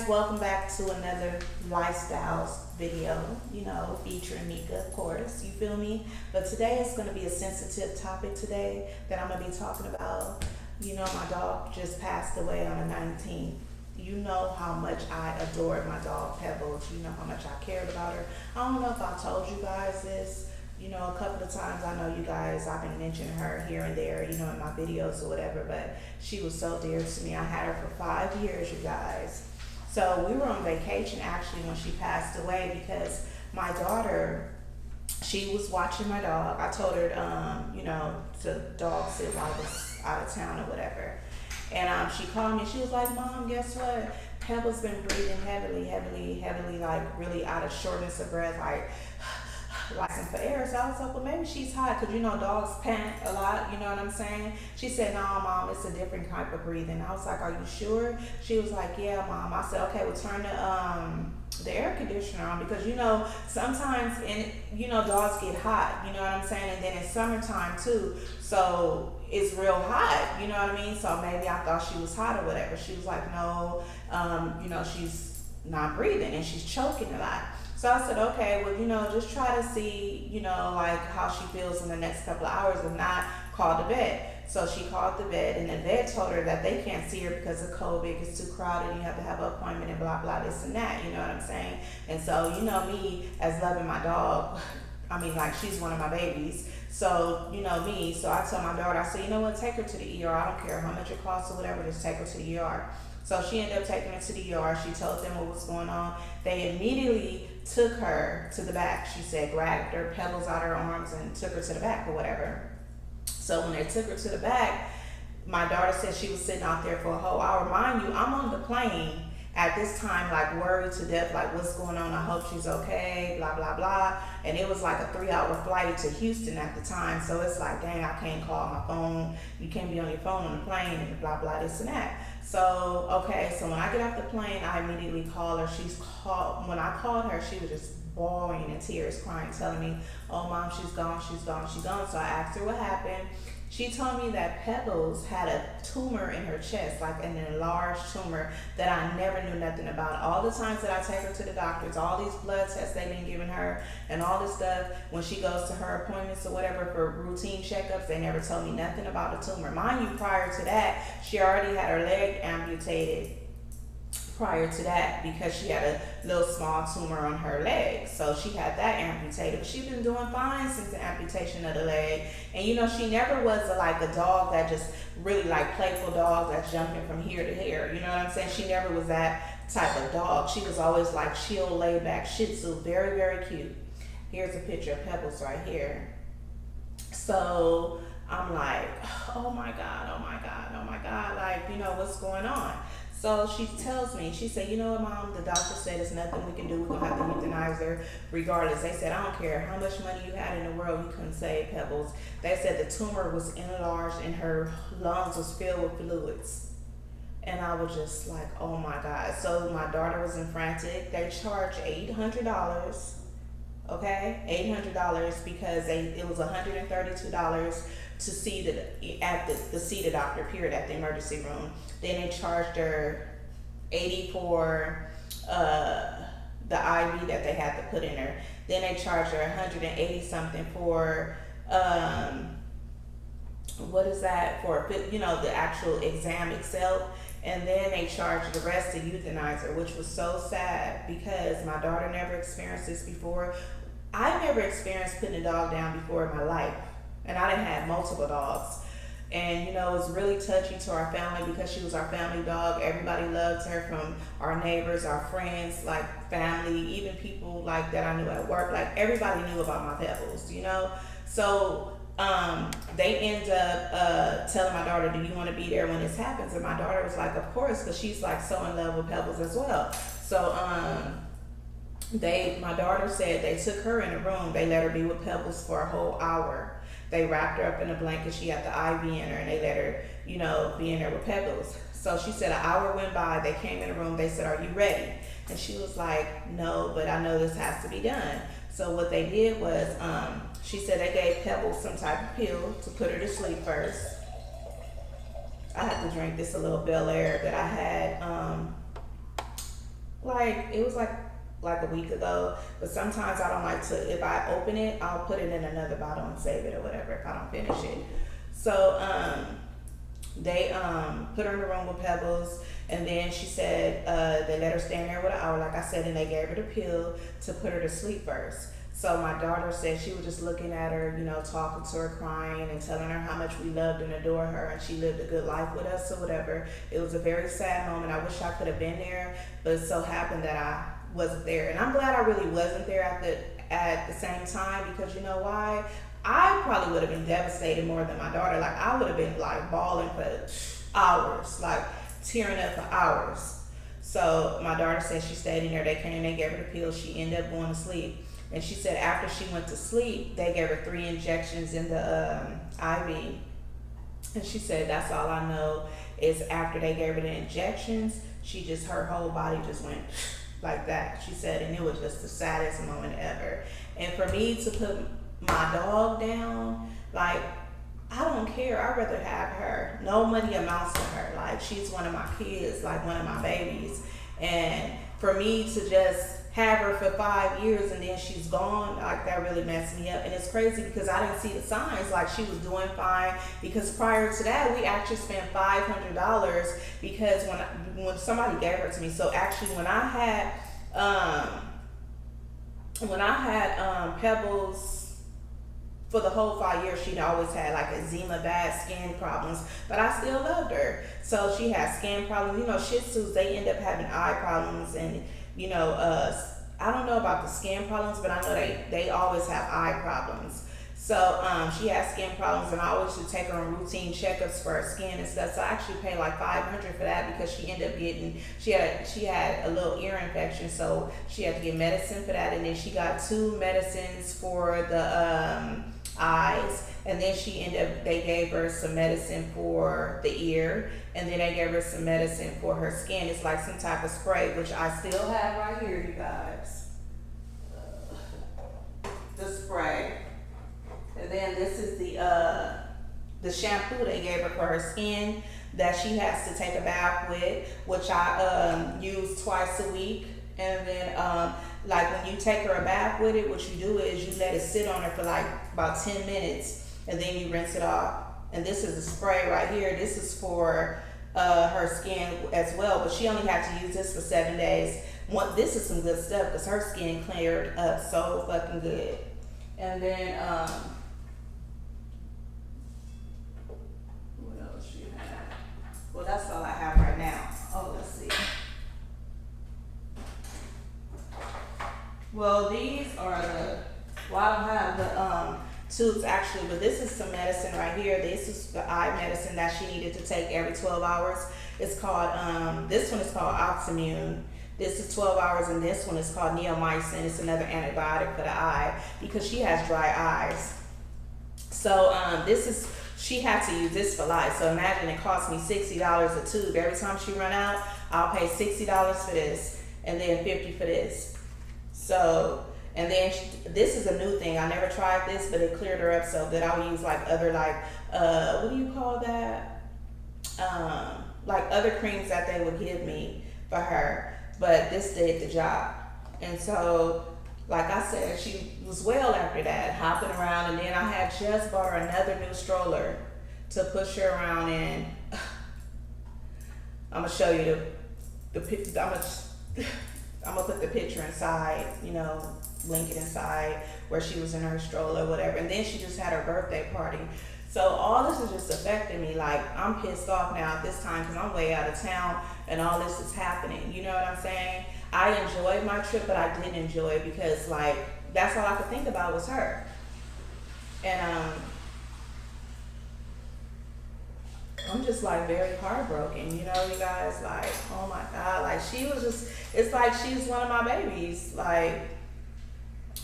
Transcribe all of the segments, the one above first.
welcome back to another lifestyles video, featuring Mika, of course, you feel me? But today is going to be a sensitive topic today that I'm going to be talking about. My dog just passed away on the 19th. You know how much I adored my dog Pebbles. You know how much I cared about her. I don't know if I told you guys this. A couple of times I know you guys, I've been mentioning her here and there, in my videos or whatever, but she was so dear to me. I had her for 5 years, you guys. So we were on vacation actually when she passed away because my daughter, she was watching my dog. I told her, to dog sit while I was out of town or whatever. And she called me. She was like, "Mom, guess what? Pebbles been breathing heavily, heavily, heavily, like really out of shortness of breath, like some for air." So I was like, "Well, maybe she's hot, because dogs pant a lot, you know what I'm saying?" She said, "No, Mom, it's a different type of breathing." I was like, "Are you sure?" She was like, "Yeah, Mom." I said, "Okay, well, turn the air conditioner on, because sometimes dogs get hot, you know what I'm saying, and then it's summertime too, so it's real hot, you know what I mean? So maybe I thought she was hot or whatever." She was like, "No, she's not breathing and she's choking a lot." So I said, "Okay, well, just try to see, like how she feels in the next couple of hours. If not, call the vet." So she called the vet, and the vet told her that they can't see her because of COVID. It's too crowded. You have to have an appointment and blah, blah, this and that. You know what I'm saying? And so, me as loving my dog, I mean, like, she's one of my babies. So, me. So I told my daughter, I said, "You know what? Take her to the ER. I don't care how much it costs or whatever. Just take her to the ER." So she ended up taking her to the ER. She told them what was going on. They immediately took her to the back. She said, grabbed her Pebbles out of her arms and took her to the back or whatever. So when they took her to the back, my daughter said she was sitting out there for a whole hour. Mind you, I'm on the plane at this time, like worried to death, like what's going on? I hope she's okay, blah, blah, blah. And it was like a 3-hour flight to Houston at the time. So it's like, dang, I can't call my phone. You can't be on your phone on the plane and blah, blah, this and that. So, okay, so when I get off the plane, I immediately call her. When I called her, she was just bawling in tears, crying, telling me, "Oh, Mom, she's gone, she's gone, she's gone." So I asked her what happened. She told me that Pebbles had a tumor in her chest, like an enlarged tumor that I never knew nothing about. All the times that I take her to the doctors, all these blood tests they've been giving her and all this stuff, when she goes to her appointments or whatever for routine checkups, they never told me nothing about the tumor. Mind you, prior to that, she already had her leg amputated prior to that, because she had a little small tumor on her leg. So she had that amputated, but she's been doing fine since the amputation of the leg. And she never was like a dog that just really like playful dog that's jumping from here to here. You know what I'm saying? She never was that type of dog. She was always like chill, laid back, Shih Tzu, very, very cute. Here's a picture of Pebbles right here. So I'm like, oh my God, oh my God, oh my God, like, what's going on? So she tells me, she said, "You know what, Mom, the doctor said there's nothing we can do. We're going to have to euthanize her regardless." They said, "I don't care how much money you had in the world, you couldn't save Pebbles." They said the tumor was enlarged and her lungs was filled with fluids. And I was just like, oh my God. So my daughter was in frantic. They charged $800, okay? $800 because it was $132 to see see the doctor, period, at the emergency room. Then they charged her $80 for the IV that they had to put in her. Then they charged her $180 something for what is that for? The actual exam itself. And then they charged the rest to euthanize her, which was so sad because my daughter never experienced this before. I never experienced putting a dog down before in my life. And I done had multiple dogs. And it was really touchy to our family because she was our family dog. Everybody loved her, from our neighbors, our friends, like family, even people like that I knew at work. Like everybody knew about my Pebbles, So they end up telling my daughter, "Do you want to be there when this happens?" And my daughter was like, "Of course," because she's like so in love with Pebbles as well. So my daughter said they took her in a room. They let her be with Pebbles for a whole hour. They wrapped her up in a blanket. She had the IV in her, and they let her, be in there with Pebbles. So she said an hour went by. They came in the room. They said, "Are you ready?" And she was like, "No, but I know this has to be done." So what they did was, she said they gave Pebbles some type of pill to put her to sleep first. I had to drink this a little Bel Air that I had like a week ago, but sometimes I don't like to, if I open it, I'll put it in another bottle and save it or whatever if I don't finish it. So they put her in the room with Pebbles, and then she said they let her stand there with an hour, like I said, and they gave her the pill to put her to sleep first. So my daughter said she was just looking at her, you know, talking to her, crying, and telling her how much we loved and adore her, and she lived a good life with us or whatever. It was a very sad moment. I wish I could have been there, but it so happened that I wasn't there, and I'm glad I really wasn't there at the same time, because you know why? I probably would have been devastated more than my daughter. Like, I would have been like bawling for hours, like tearing up for hours. So my daughter said she stayed in there. They came, they gave her the pill. She ended up going to sleep. And she said after she went to sleep, they gave her 3 injections in the IV. And she said that's all I know is after they gave her the injections, her whole body just went like that. She said, and it was just the saddest moment ever. And for me to put my dog down, like, I don't care. I'd rather have her. No money amounts to her. Like, she's one of my kids, like one of my babies. And for me to just have her for 5 years and then she's gone, like, that really messed me up. And it's crazy because I didn't see the signs. Like, she was doing fine, because prior to that we actually spent $500 because when somebody gave her to me. So actually when I had Pebbles for the whole 5 years, she'd always had like eczema, bad skin problems, but I still loved her. So she had skin problems. You know, Shih Tzus, they end up having eye problems, and you know, I don't know about the skin problems, but I know they always have eye problems. So she had skin problems, and I always should take her on routine checkups for her skin and stuff. So I actually paid like $500 for that, because she ended up getting, she had a little ear infection, so she had to get medicine for that, and then she got 2 medicines for the eyes, and then they gave her some medicine for the ear, and then they gave her some medicine for her skin. It's like some type of spray, which I still have right here, you guys. The spray. And then this is the shampoo they gave her for her skin that she has to take a bath with, which I use twice a week. And then like when you take her a bath with it, what you do is you let it sit on her for like about 10 minutes, and then you rinse it off. And this is the spray right here. This is for her skin as well, but she only had to use this for 7 days. This is some good stuff, because her skin cleared up so fucking good. And then what else she had? Well, that's all I have right now. Oh, let's see. Well, these are I don't have the tubes actually, but this is some medicine right here. This is the eye medicine that she needed to take every 12 hours. It's called, this one is called Optimune. This is 12 hours, and this one is called neomycin. It's another antibiotic for the eye, because she has dry eyes. So she had to use this for life. So imagine it cost me $60 a tube. Every time she run out, I'll pay $60 for this, and then $50 for this. So, and then this is a new thing. I never tried this, but it cleared her up so good. I'll use like other, like, what do you call that? Like other creams that they would give me for her, but this did the job. And so, like I said, she was well after that, hopping around. And then I had just bought her another new stroller to push her around in. I'm gonna show you I'm gonna put the picture inside, you know, link it inside where she was in her stroller, whatever. And then she just had her birthday party. So all this is just affecting me. Like, I'm pissed off now at this time, because I'm way out of town and all this is happening. You know what I'm saying? I enjoyed my trip, but I didn't enjoy it because, like, that's all I could think about was her. And I'm just like very heartbroken, you know, you guys, like, oh my God, like she was just, it's like she's one of my babies, like,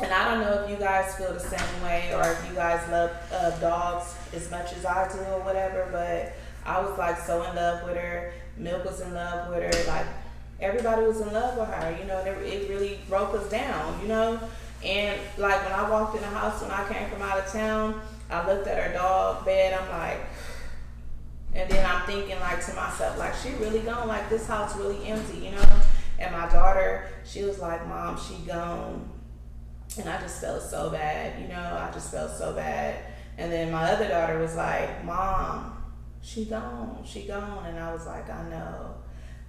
and I don't know if you guys feel the same way, or if you guys love dogs as much as I do or whatever, but I was like so in love with her. Milk was in love with her, like everybody was in love with her, you know. It really broke us down, you know. And like when I walked in the house when I came from out of town, I looked at her dog bed, I'm like, and then I'm thinking like to myself, like, she really gone, like this house really empty, you know. And my daughter, she was like, Mom, she gone. And I just felt so bad, I just felt so bad. And then my other daughter was like, Mom, she gone. And I was like, I know.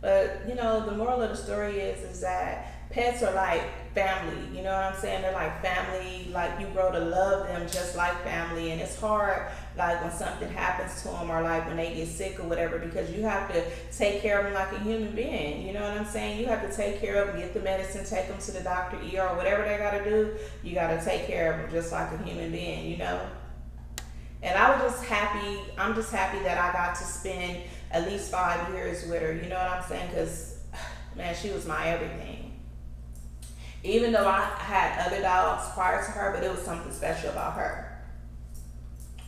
But, the moral of the story is that pets are like family, you know what I'm saying? They're like family, like you grow to love them just like family. And it's hard, like when something happens to them or like when they get sick or whatever, because you have to take care of them like a human being, you know what I'm saying? You have to take care of them, get the medicine, take them to the doctor, ER, whatever they got to do. You got to take care of them just like a human being, And I'm just happy that I got to spend at least 5 years with her, you know what I'm saying? Because, man, she was my everything. Even though I had other dogs prior to her, but it was something special about her.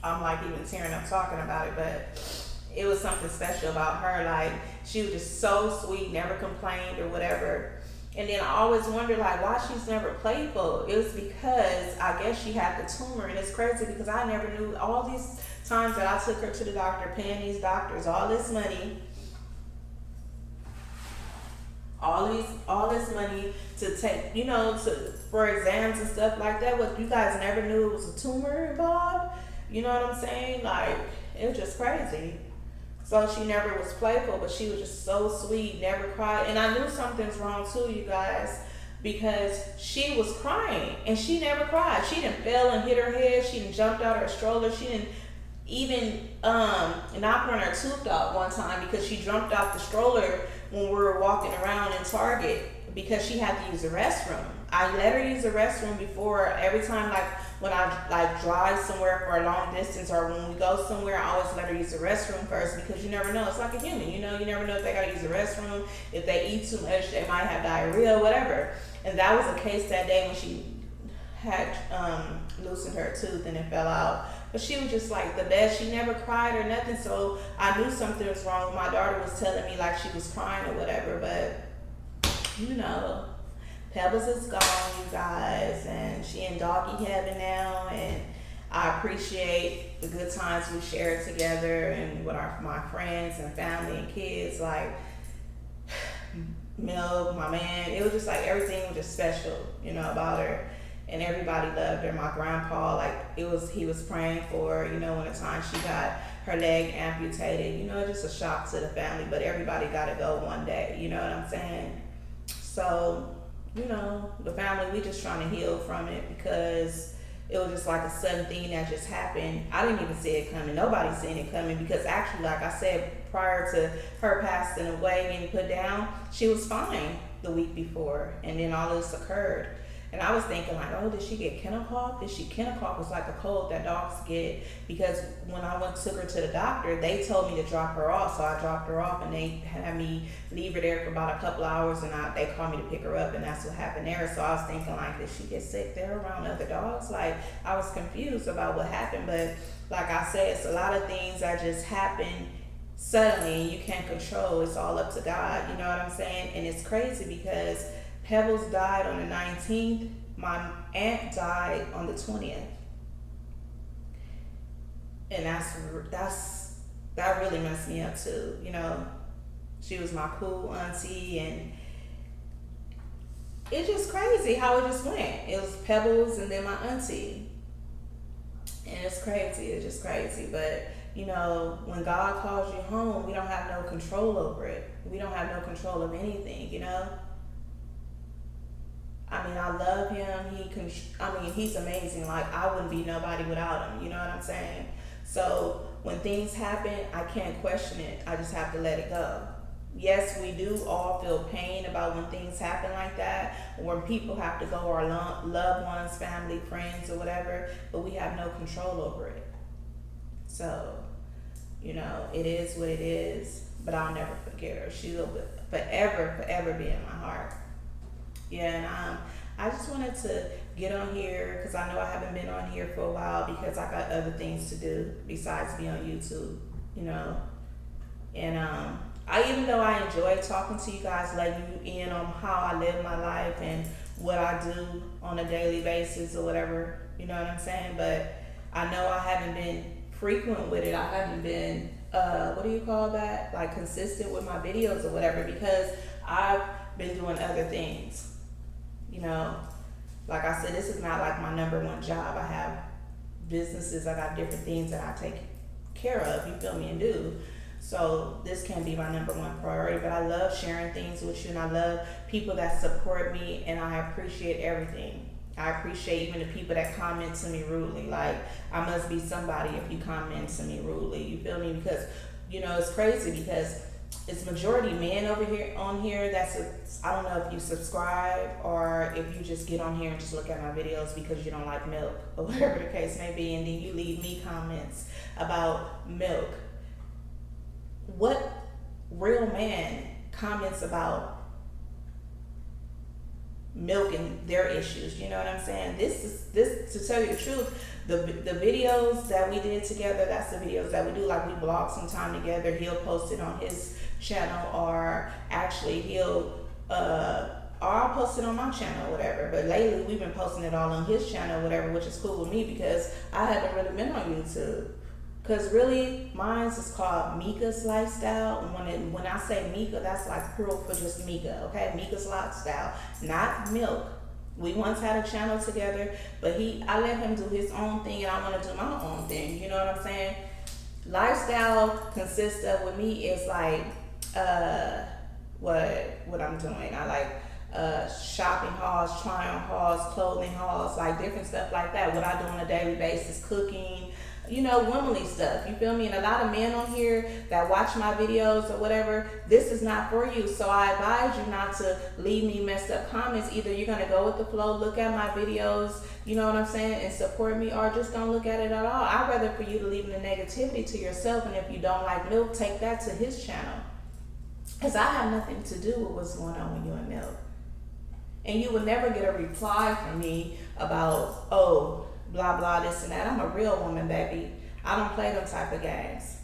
I'm like even tearing up talking about it, but it was something special about her. Like, she was just so sweet, never complained or whatever. And then I always wondered, like, why she's never playful. It was because I guess she had the tumor. And it's crazy because I never knew all these times that I took her to the doctor, paying these doctors all this money. All this money to take, for exams and stuff like that. What, you guys never knew it was a tumor involved? You know what I'm saying? Like, it was just crazy. So she never was playful, but she was just so sweet, never cried. And I knew something's wrong too, you guys, because she was crying and she never cried. She didn't fell and hit her head. She didn't jumped out her stroller. She didn't even knock on her tooth out one time because she jumped out the stroller when we were walking around in Target because she had to use the restroom. I let her use the restroom before every time, like when I drive somewhere for a long distance or when we go somewhere, I always let her use the restroom first because you never know. It's like a human, you never know if they gotta use the restroom. If they eat too much, they might have diarrhea, whatever. And that was the case that day when she had loosened her tooth and it fell out. But she was just like the best. She never cried or nothing, so I knew something was wrong. My daughter was telling me like she was crying or whatever, but Pebbles is gone, you guys, and she in doggy heaven now, and I appreciate the good times we shared together and with my friends and family and kids, like Milk, my man. It was just like everything was just special, about her. And everybody loved her. My grandpa, he was praying for her, when the time she got her leg amputated, just a shock to the family, but everybody got to go one day, you know what I'm saying? So, the family, we just trying to heal from it because it was just like a sudden thing that just happened. I didn't even see it coming. Nobody seen it coming because actually, like I said, prior to her passing away, getting put down, she was fine the week before. And then all this occurred. And I was thinking like, oh, did she get kennel cough? Kennel cough was like a cold that dogs get because when I took her to the doctor, they told me to drop her off. So I dropped her off and they had me leave her there for about a couple hours and they called me to pick her up and that's what happened there. So I was thinking like, did she get sick there around other dogs? Like I was confused about what happened, but like I said, it's a lot of things that just happen suddenly and you can't control. It's all up to God, you know what I'm saying? And it's crazy because Pebbles died on the 19th. My aunt died on the 20th. And that really messed me up too, She was my cool auntie and it's just crazy how it just went. It was Pebbles and then my auntie. And it's crazy, it's just crazy. But when God calls you home, we don't have no control over it. We don't have no control of anything, I mean, I love him. He's amazing. Like, I wouldn't be nobody without him. You know what I'm saying? So when things happen, I can't question it. I just have to let it go. Yes, we do all feel pain about when things happen like that, when people have to go, our loved ones, family, friends, or whatever, but we have no control over it. So, it is what it is, but I'll never forget her. She will forever be in my heart. Yeah, and I just wanted to get on here because I know I haven't been on here for a while because I got other things to do besides be on YouTube, And even though I enjoy talking to you guys, letting you in on how I live my life and what I do on a daily basis or whatever, you know what I'm saying? But I know I haven't been frequent with it. I haven't been, what do you call that? Like consistent with my videos or whatever because I've been doing other things. You know, like I said, this is not like my number one job. I have businesses, I got different things that I take care of, you feel me, and do. So this can be my number one priority, but I love sharing things with you, and I love people that support me, and I appreciate everything. I appreciate even the people that comment to me rudely. Like, I must be somebody if you comment to me rudely, you feel me? Because, you know, it's crazy because it's majority men over here on here. I don't know if you subscribe or if you just get on here and just look at my videos because you don't like milk or whatever the case may be, and then you leave me comments about milk. What real man comments about milk and their issues? You know what I'm saying? This to tell you the truth, the videos that we did together, that's the videos that we do. Like, we vlog some time together. He'll post it on his channel, or actually I'll post it on my channel or whatever. But lately we've been posting it all on his channel or whatever, which is cool with me because I haven't really been on YouTube. Because really, mine's is called Mika's Lifestyle. And when I say Mika, that's like plural for just Mika, okay? Mika's Lifestyle, not milk. We once had a channel together, but I let him do his own thing, and I want to do my own thing. You know what I'm saying? Lifestyle consists of, with me, is like what I'm doing. I like shopping hauls, trying hauls, clothing hauls, like different stuff like that. What I do on a daily basis, cooking, you know, womanly stuff, you feel me? And a lot of men on here that watch my videos or whatever, this is not for you. So I advise you not to leave me messed up comments. Either you're going to go with the flow, look at my videos, you know what I'm saying, and support me, or just don't look at it at all. I'd rather for you to leave the negativity to yourself, and if you don't like milk, take that to his channel. Because I have nothing to do with what's going on with you and milk. And you will never get a reply from me about, oh, blah, blah, this and that. I'm a real woman, baby. I don't play them type of games.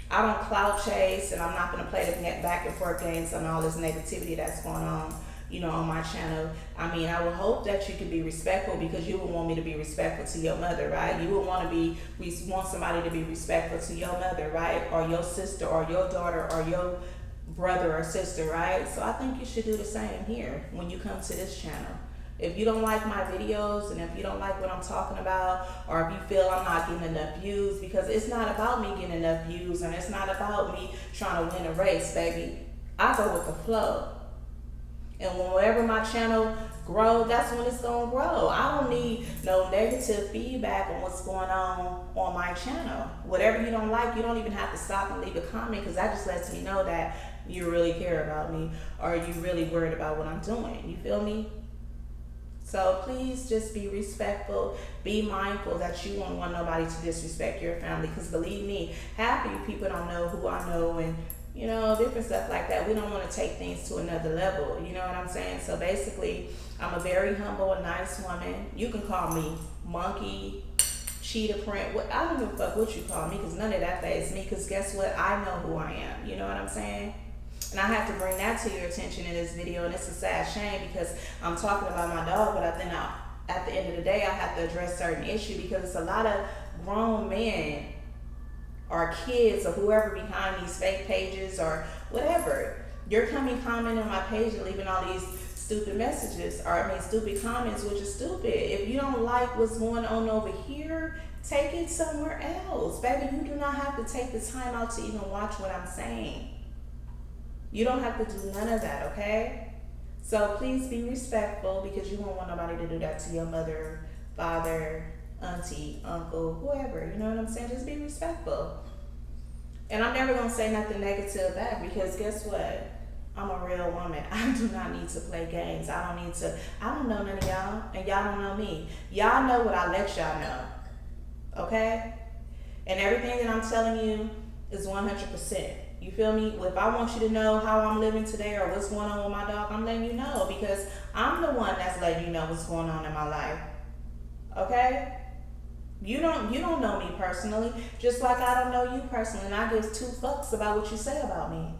I don't clout chase, and I'm not going to play the back and forth games on all this negativity that's going on, you know, on my channel. I mean, I would hope that you could be respectful, because you would want me to be respectful to your mother, right? You would want somebody to be respectful to your mother, right? Or your sister, or your daughter, or your brother or sister, right? So I think you should do the same here when you come to this channel. If you don't like my videos, and if you don't like what I'm talking about, or if you feel I'm not getting enough views, because it's not about me getting enough views, and it's not about me trying to win a race, baby. I go with the flow. And whenever my channel grows, that's when it's going to grow. I don't need no negative feedback on what's going on my channel. Whatever you don't like, you don't even have to stop and leave a comment, because that just lets me know that you really care about me, or you really worried about what I'm doing. You feel me? So please just be respectful. Be mindful that you won't want nobody to disrespect your family. Because believe me, half of you people don't know who I know, and you know, different stuff like that. We don't want to take things to another level. You know what I'm saying? So basically, I'm a very humble and nice woman. You can call me monkey, cheetah print. I don't give a fuck what you call me, because none of that fazes me. Because guess what? I know who I am. You know what I'm saying? And I have to bring that to your attention in this video, and it's a sad shame because I'm talking about my dog, but at the end of the day, I have to address certain issues, because it's a lot of grown men or kids or whoever behind these fake pages or whatever. You're coming, commenting on my page and leaving all these stupid messages, stupid comments, which is stupid. If you don't like what's going on over here, take it somewhere else. Baby, you do not have to take the time out to even watch what I'm saying. You don't have to do none of that, okay? So please be respectful, because you won't want nobody to do that to your mother, father, auntie, uncle, whoever. You know what I'm saying? Just be respectful. And I'm never going to say nothing negative back, because guess what? I'm a real woman. I do not need to play games. I don't know none of y'all, and y'all don't know me. Y'all know what I let y'all know, okay? And everything that I'm telling you is 100%. You feel me? If I want you to know how I'm living today or what's going on with my dog, I'm letting you know, because I'm the one that's letting you know what's going on in my life. Okay? You don't know me personally, just like I don't know you personally, and I give two fucks about what you say about me,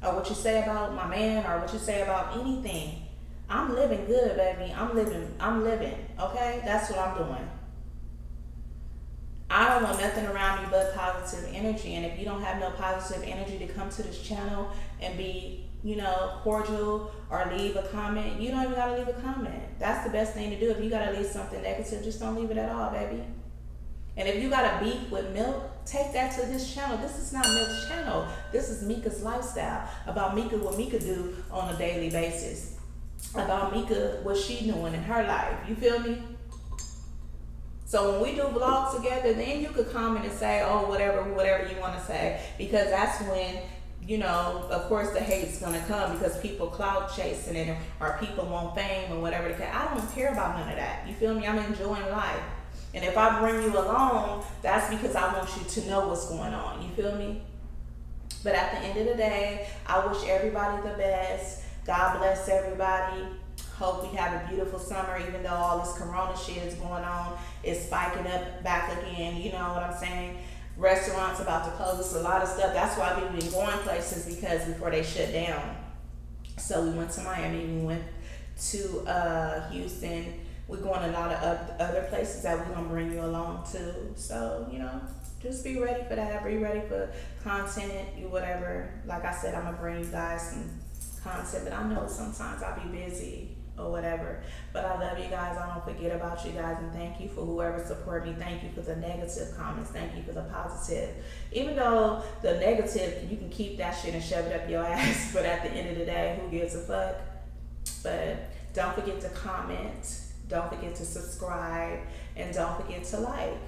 or what you say about my man, or what you say about anything. I'm living good, baby. I'm living. Okay? That's what I'm doing. I don't want nothing around me but positive energy. And if you don't have no positive energy to come to this channel and be cordial or leave a comment, you don't even gotta leave a comment. That's the best thing to do. If you gotta leave something negative, just don't leave it at all, baby. And if you got a beef with Milk, take that to this channel. This is not Milk's channel. This is Mika's lifestyle. About Mika, what Mika do on a daily basis. About Mika, what she doing in her life. You feel me? So when we do vlogs together, then you could comment and say, oh, whatever you want to say. Because that's when, of course the hate's going to come because people clout chasing it or people want fame or whatever. I don't care about none of that. You feel me? I'm enjoying life. And if I bring you along, that's because I want you to know what's going on. You feel me? But at the end of the day, I wish everybody the best. God bless everybody. Hope we have a beautiful summer, even though all this corona shit is going on. It's spiking up back again. You know what I'm saying? Restaurants about to close. It's a lot of stuff. That's why we've been going places because before they shut down. So we went to Miami. We went to Houston. We're going to a lot of other places that we're going to bring you along to. So, just be ready for that. Be ready for content, whatever. Like I said, I'm going to bring you guys some content. But I know sometimes I'll be busy or whatever. But I love you guys. I don't forget about you guys. And thank you for whoever support me. Thank you for the negative comments. Thank you for the positive. Even though the negative, you can keep that shit and shove it up your ass. But at the end of the day, who gives a fuck? But don't forget to comment. Don't forget to subscribe and don't forget to like.